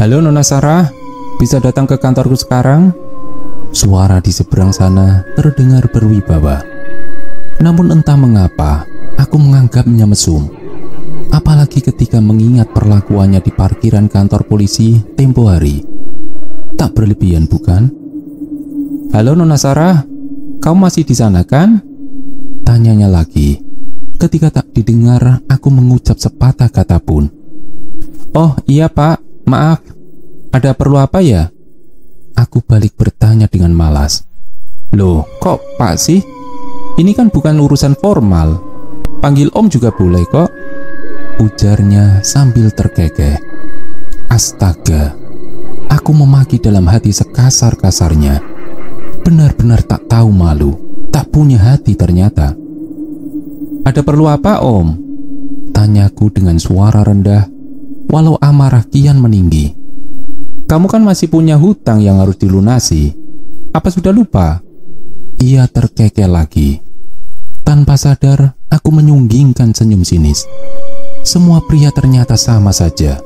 Halo Nona Sarah, bisa datang ke kantorku sekarang? Suara di seberang sana terdengar berwibawa. Namun entah mengapa, aku menganggapnya mesum. Apalagi ketika mengingat perlakuannya di parkiran kantor polisi tempo hari. Tak berlebihan bukan? Halo Nona Sarah, kamu masih di sana kan? Tanyanya lagi. Ketika tak didengar, aku mengucap sepatah kata pun. Oh iya pak, maaf. Ada perlu apa ya? Aku balik bertanya dengan malas. Loh, kok pak sih? Ini kan bukan urusan formal. Panggil om juga boleh kok. Ujarnya sambil terkekeh. Astaga, aku memaki dalam hati sekasar-kasarnya. Benar-benar tak tahu malu, tak punya hati ternyata. Ada perlu apa om? Tanyaku dengan suara rendah, walau amarah kian meninggi. Kamu kan masih punya hutang yang harus dilunasi. Apa sudah lupa? Ia terkekeh lagi. Tanpa sadar, aku menyunggingkan senyum sinis. Semua pria ternyata sama saja.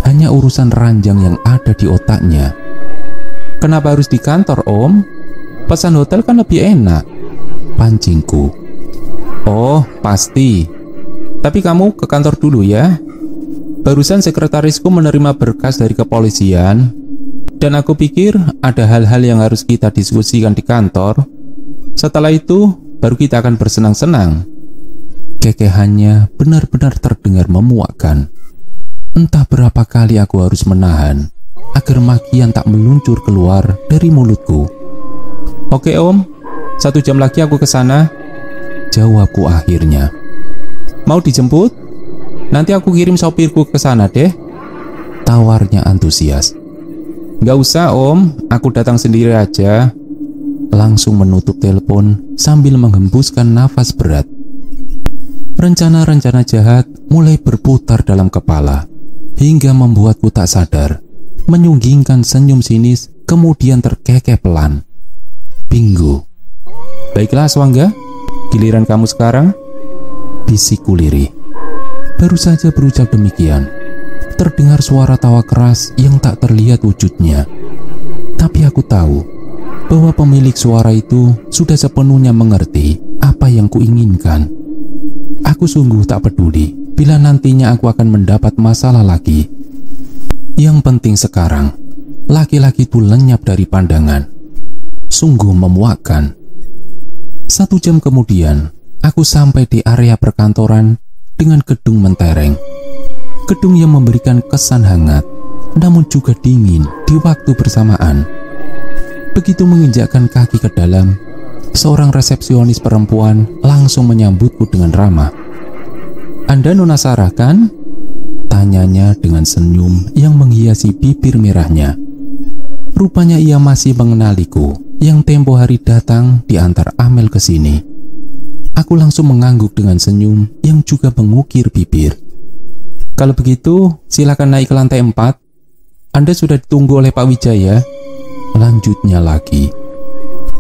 Hanya urusan ranjang yang ada di otaknya. Kenapa harus di kantor, Om? Pesan hotel kan lebih enak. Pancingku. Oh, pasti. Tapi kamu ke kantor dulu ya. Barusan sekretarisku menerima berkas dari kepolisian, dan aku pikir ada hal-hal yang harus kita diskusikan di kantor. Setelah itu, baru kita akan bersenang-senang. Kekehannya benar-benar terdengar memuakkan. Entah berapa kali aku harus menahan agar makian tak meluncur keluar dari mulutku. Oke om, 1 jam lagi aku ke sana. Jawabku akhirnya. Mau dijemput? Nanti aku kirim sopirku ke sana deh. Tawarnya antusias. Gak usah om, aku datang sendiri aja. Langsung menutup telepon sambil menghembuskan nafas berat. Rencana-rencana jahat mulai berputar dalam kepala, hingga membuatku tak sadar, menyunggingkan senyum sinis kemudian terkekeh pelan. Bingo. Baiklah Swangga, giliran kamu sekarang. Bisikku lirih. Baru saja berucap demikian, terdengar suara tawa keras yang tak terlihat wujudnya. Tapi aku tahu bahwa pemilik suara itu sudah sepenuhnya mengerti apa yang kuinginkan. Aku sungguh tak peduli bila nantinya aku akan mendapat masalah lagi. Yang penting sekarang, laki-laki itu lenyap dari pandangan. Sungguh memuakkan. 1 jam kemudian, aku sampai di area perkantoran dengan gedung mentereng. Gedung yang memberikan kesan hangat, namun juga dingin di waktu bersamaan. Begitu menginjakkan kaki ke dalam, seorang resepsionis perempuan langsung menyambutku dengan ramah. Anda Nona Sarah kan? Tanyanya dengan senyum yang menghiasi bibir merahnya. Rupanya ia masih mengenaliku yang tempo hari datang diantar Amel ke sini. Aku langsung mengangguk dengan senyum yang juga mengukir bibir. Kalau begitu, silakan naik ke lantai 4. Anda sudah ditunggu oleh Pak Wijaya. Lanjutnya lagi.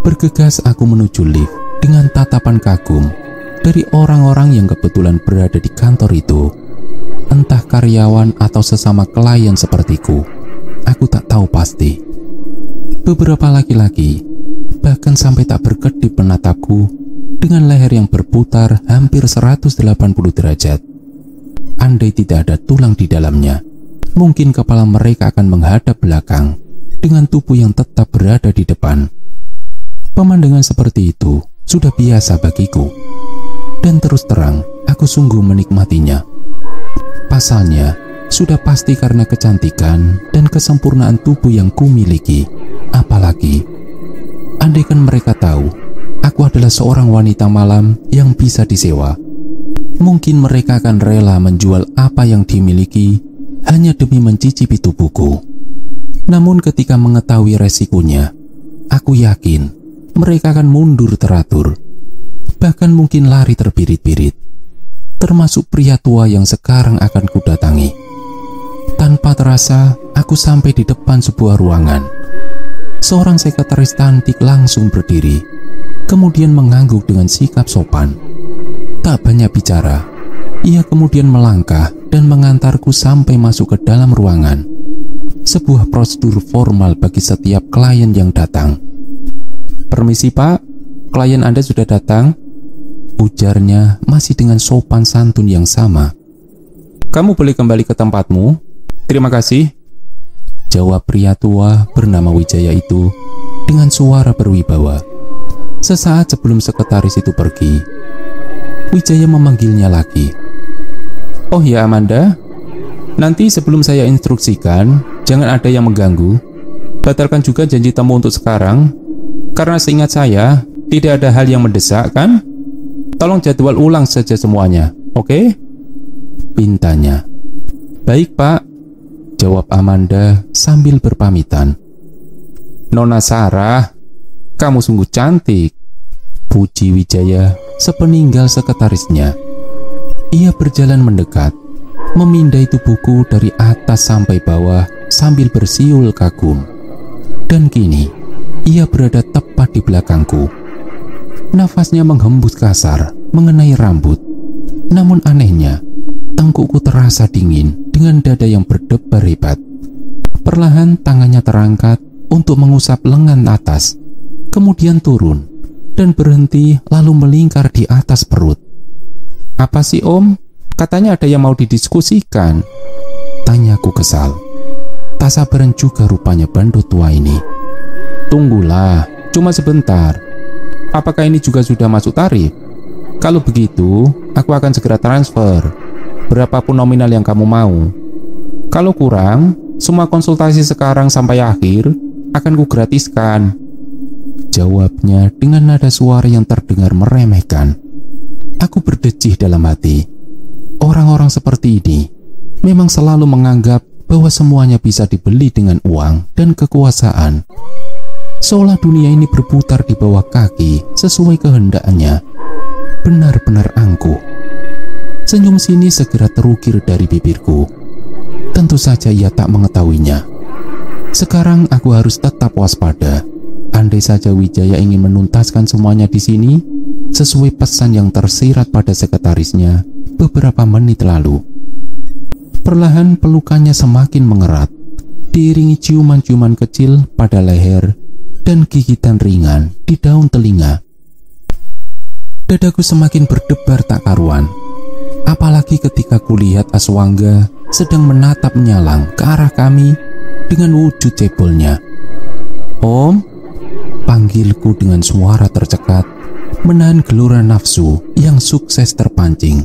Bergegas aku menuju lift dengan tatapan kagum dari orang-orang yang kebetulan berada di kantor itu. Entah karyawan atau sesama klien sepertiku. Aku tak tahu pasti. Beberapa laki-laki bahkan sampai tak berkedip menatapku dengan leher yang berputar hampir 180 derajat. Andai tidak ada tulang di dalamnya, mungkin kepala mereka akan menghadap belakang dengan tubuh yang tetap berada di depan. Pemandangan seperti itu sudah biasa bagiku, dan terus terang aku sungguh menikmatinya. Pasalnya, sudah pasti karena kecantikan dan kesempurnaan tubuh yang kumiliki. Apalagi, andaikan mereka tahu aku adalah seorang wanita malam yang bisa disewa, mungkin mereka akan rela menjual apa yang dimiliki hanya demi mencicipi tubuhku. Namun ketika mengetahui resikonya, aku yakin mereka akan mundur teratur, bahkan mungkin lari terbirit-birit. Termasuk pria tua yang sekarang akan kudatangi. Tanpa terasa, aku sampai di depan sebuah ruangan. Seorang sekretaris cantik langsung berdiri, kemudian mengangguk dengan sikap sopan. Tak banyak bicara, ia kemudian melangkah dan mengantarku sampai masuk ke dalam ruangan. sebuah prosedur formal bagi setiap klien yang datang. "Permisi Pak, klien Anda sudah datang," ujarnya masih dengan sopan santun yang sama. "Kamu boleh kembali ke tempatmu. Terima kasih," jawab pria tua bernama Wijaya itu dengan suara berwibawa. Sesaat sebelum sekretaris itu pergi, Wijaya memanggilnya lagi. "Oh ya Amanda, nanti sebelum saya instruksikan, jangan ada yang mengganggu. Batalkan juga janji temu untuk sekarang, karena seingat saya, tidak ada hal yang mendesak kan? Tolong jadwal ulang saja semuanya, oke?" pintanya. "Baik Pak," jawab Amanda sambil berpamitan. "Nona Sarah, kamu sungguh cantik," puji Wijaya sepeninggal sekretarisnya. Ia berjalan mendekat, memindai tubuhku dari atas sampai bawah sambil bersiul kagum. Dan kini, ia berada tepat di belakangku. Nafasnya menghembus kasar mengenai rambut. Namun anehnya, tengkukku terasa dingin dengan dada yang berdebar hebat. Perlahan tangannya terangkat untuk mengusap lengan atas, kemudian turun dan berhenti lalu melingkar di atas perut. "Apa sih Om? Katanya ada yang mau didiskusikan," tanyaku kesal. Tak sabaran juga rupanya bandot tua ini. "Tunggulah, cuma sebentar. Apakah ini juga sudah masuk tarif? Kalau begitu, aku akan segera transfer berapapun nominal yang kamu mau. Kalau kurang, semua konsultasi sekarang sampai akhir akan kugratiskan," jawabnya dengan nada suara yang terdengar meremehkan. Aku berdecih dalam hati. Orang-orang seperti ini memang selalu menganggap bahwa semuanya bisa dibeli dengan uang dan kekuasaan, seolah dunia ini berputar di bawah kaki sesuai kehendaknya. Benar-benar angkuh. Senyum sinis segera terukir dari bibirku. Tentu saja ia tak mengetahuinya. Sekarang aku harus tetap waspada. Andai saja Wijaya ingin menuntaskan semuanya di sini, sesuai pesan yang tersirat pada sekretarisnya beberapa menit lalu. Perlahan pelukannya semakin mengerat, diiringi ciuman-ciuman kecil pada leher dan gigitan ringan di daun telinga. Dadaku semakin berdebar tak karuan, apalagi ketika kulihat Aswangga sedang menatap menyalang ke arah kami dengan wujud cebolnya. "Om," panggilku dengan suara tercekat, menahan gelora nafsu yang sukses terpancing.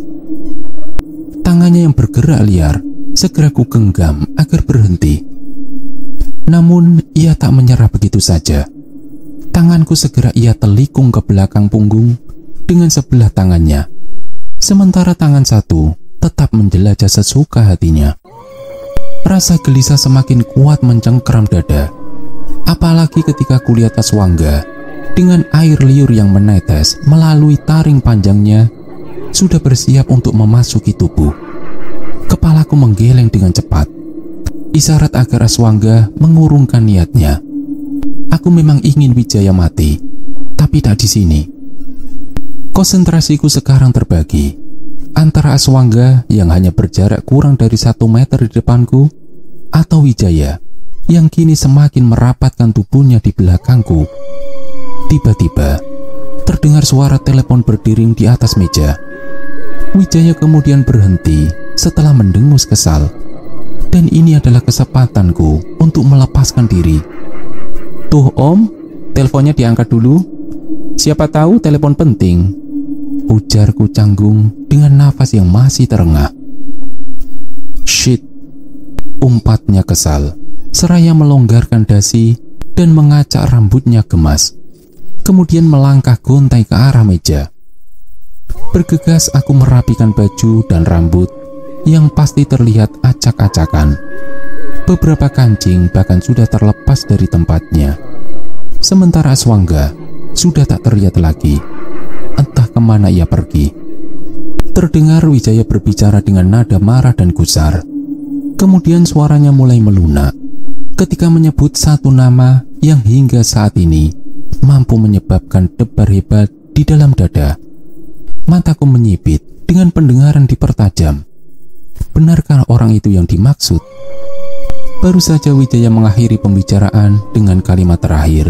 Tangannya yang bergerak liar segera ku genggam agar berhenti. Namun ia tak menyerah begitu saja. Tanganku segera ia telikung ke belakang punggung dengan sebelah tangannya, sementara tangan satu tetap menjelajah sesuka hatinya. Rasa gelisah semakin kuat mencengkeram dada, apalagi ketika kulihat Aswangga dengan air liur yang menetes melalui taring panjangnya sudah bersiap untuk memasuki tubuh. Kepalaku menggeleng dengan cepat, isyarat agar Aswangga mengurungkan niatnya. Aku memang ingin Wijaya mati, tapi tak di sini. Konsentrasiku sekarang terbagi antara Aswangga yang hanya berjarak kurang dari 1 meter di depanku, atau Wijaya yang kini semakin merapatkan tubuhnya di belakangku. Tiba-tiba terdengar suara telepon berdering di atas meja. Wijaya kemudian berhenti setelah mendengus kesal, dan ini adalah kesempatanku untuk melepaskan diri. "Tuh Om, teleponnya diangkat dulu. Siapa tahu telepon penting," ujarku canggung dengan nafas yang masih terengah. "Shit," umpatnya kesal, seraya melonggarkan dasi dan mengacak rambutnya gemas. Kemudian melangkah gontai ke arah meja. Bergegas aku merapikan baju dan rambut yang pasti terlihat acak-acakan. Beberapa kancing bahkan sudah terlepas dari tempatnya. Sementara Aswangga sudah tak terlihat lagi. Entah kemana ia pergi. Terdengar Wijaya berbicara dengan nada marah dan gusar. Kemudian suaranya mulai melunak ketika menyebut satu nama yang hingga saat ini mampu menyebabkan debar hebat di dalam dada. Mataku menyipit dengan pendengaran dipertajam. Benarkah orang itu yang dimaksud? Baru saja Wijaya mengakhiri pembicaraan dengan kalimat terakhir,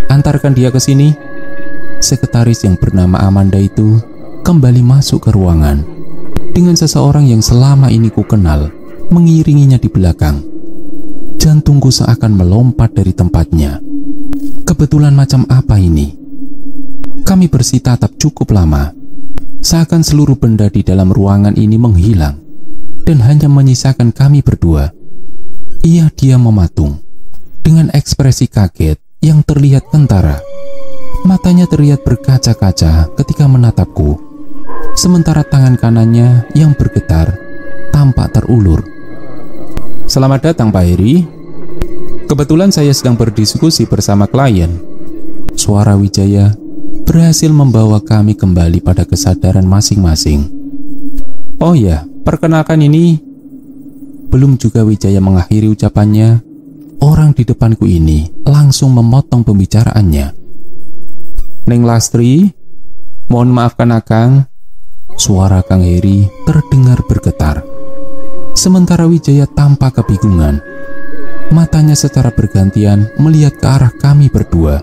"Antarkan dia ke sini." Sekretaris yang bernama Amanda itu kembali masuk ke ruangan dengan seseorang yang selama ini ku kenal mengiringinya di belakang. Jantungku seakan melompat dari tempatnya. Kebetulan macam apa ini? Kami bersitatap cukup lama, seakan seluruh benda di dalam ruangan ini menghilang dan hanya menyisakan kami berdua. Ia diam mematung dengan ekspresi kaget yang terlihat kentara. Matanya terlihat berkaca-kaca ketika menatapku, sementara tangan kanannya yang bergetar tampak terulur. "Selamat datang Pak Heri. Kebetulan saya sedang berdiskusi bersama klien." Suara Wijaya berhasil membawa kami kembali pada kesadaran masing-masing. "Oh ya, perkenalkan ini..." Belum juga Wijaya mengakhiri ucapannya, orang di depanku ini langsung memotong pembicaraannya. "Neng Lastri, mohon maafkan Akang." Suara Kang Heri terdengar bergetar. Sementara Wijaya tampak kebingungan. Matanya secara bergantian melihat ke arah kami berdua.